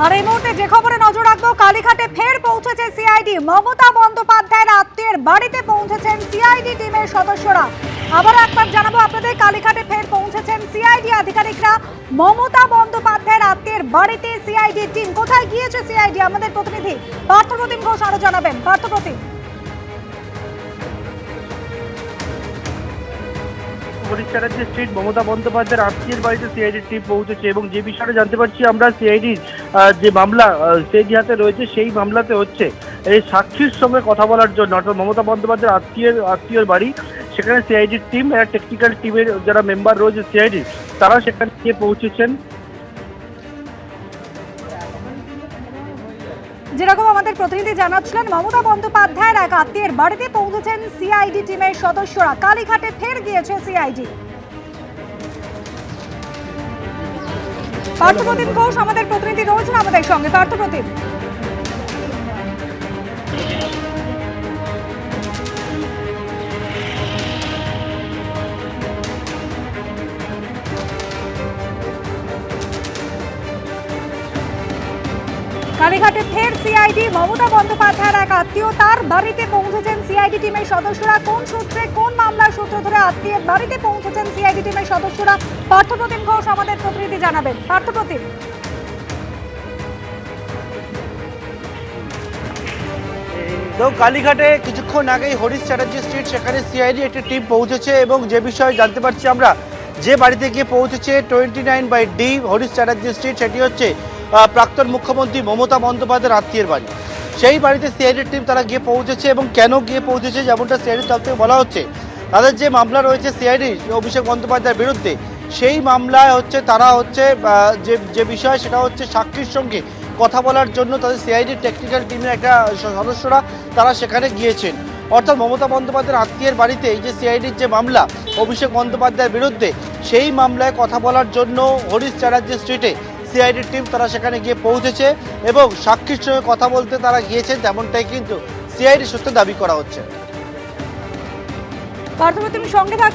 আর এই মুহূর্তে যে খবরে নজর রাখবো, কালীঘাটে ফের পৌঁছেছে সিআইডি। মমতা বন্দ্যোপাধ্যায়ের আত্মীয়ের বাড়িতে পৌঁছেছেন সিআইডি টিমের সদস্যরা। আবার একবার জানাবো আপনাদের, কালীঘাটে ফের পৌঁছেছেন সিআইডি আধিকারিকরা। মমতা বন্দ্যোপাধ্যায়ের আত্মীয়ের বাড়িতে সিআইডি টিম। কোথায় গিয়েছে সিআইডি? আমাদের প্রতিনিধি পার্থপ্রতিম ঘোষ আরো জানাবেন। পার্থপ্রতিম। হরিশ চ্যাটার্জি স্ট্রিট মমতা বন্দ্যোপাধ্যায়ের আত্মীয়ের বাড়িতে সিআইডির টিম পৌঁছেছে এবং যে বিষয়টা জানতে পারছি আমরা, সিআইডির যে মামলা সিআইডি হাতে রয়েছে, সেই মামলাতে হচ্ছে এই সাক্ষীর সঙ্গে কথা বলার জন্য, অর্থাৎ মমতা বন্দ্যোপাধ্যায়ের আত্মীয়র বাড়ি, সেখানে সিআইডির টিম, টেকনিক্যাল টিমের যারা মেম্বার রয়েছে সিআইডির, তারা সেখানে গিয়ে পৌঁছেছেন। যেরকম আমাদের প্রতিনিধি জানাচ্ছিলেন, মমতা বন্দ্যোপাধ্যায়ের এক আত্মীয়ের বাড়িতে পৌঁছেছেন সিআইডি টিমের সদস্যরা। কালীঘাটে ফের গিয়েছে সিআইডি। পার্থপ্রতিম ঘোষ আমাদের প্রতিনিধি রয়েছেন আমাদের সঙ্গে। পার্থপ্রতিম। কালীঘাটে ফের সিআইডি। মমতা বন্দ্যোপাধ্যায়ের এক আত্মীয়, তার বাড়িতে পৌঁছেছেন সিআইডি টিমের সদস্যরা। কোন সূত্রে, কোন মামলার সূত্র ধরে আত্মীয়ের বাড়িতে পৌঁছেছেন সিআইডি টিমের সদস্যরা? পার্থপ্রতিম ঘোষ আমাদের প্রতিনিধি জানাবেন। পার্থপ্রতিম। তো কালীঘাটে কিছুক্ষণ আগেই হরিশ চ্যাটার্জি স্ট্রিট, সেখানে সিআইডি একটি টিম পৌঁছেছে এবং যে বিষয়ে জানতে পারছি আমরা, যে বাড়িতে গিয়ে পৌঁছেছে 29/D হরিশ চ্যাটার্জি স্ট্রিট, সেটি হচ্ছে প্রাক্তন মুখ্যমন্ত্রী মমতা বন্দ্যোপাধ্যায়ের আত্মীয়ের বাড়ি। সেই বাড়িতে সিআইডির টিম তারা গিয়ে পৌঁছেছে এবং কেন গিয়ে পৌঁছেছে, যেমনটা সিআইডির তরফ থেকে বলা হচ্ছে, তাদের যে মামলা রয়েছে সিআইডি অভিষেক বন্দ্যোপাধ্যায়ের বিরুদ্ধে, সেই মামলায় হচ্ছে তারা হচ্ছে যে বিষয়, সেটা হচ্ছে সাক্ষীর সঙ্গে কথা বলার জন্য তাদের সিআইডির টেকনিক্যাল টিমের একটা সদস্যরা তারা সেখানে গিয়েছেন। অর্থাৎ মমতা বন্দ্যোপাধ্যায়ের আত্মীয়ের বাড়িতে এই যে সিআইডির যে মামলা অভিষেক বন্দ্যোপাধ্যায়ের বিরুদ্ধে, সেই মামলায় কথা বলার জন্য হরিশ চ্যাটার্জি স্ট্রিটে সিআইডির টিম তারা সেখানে গিয়ে পৌঁছেছে এবং সাক্ষীর সঙ্গে কথা বলতে তারা গিয়েছেন, তেমনটাই কিন্তু সিআইডি সূত্রে দাবি করা হচ্ছে। পার্থপ্রতিম সঙ্গে থাকো।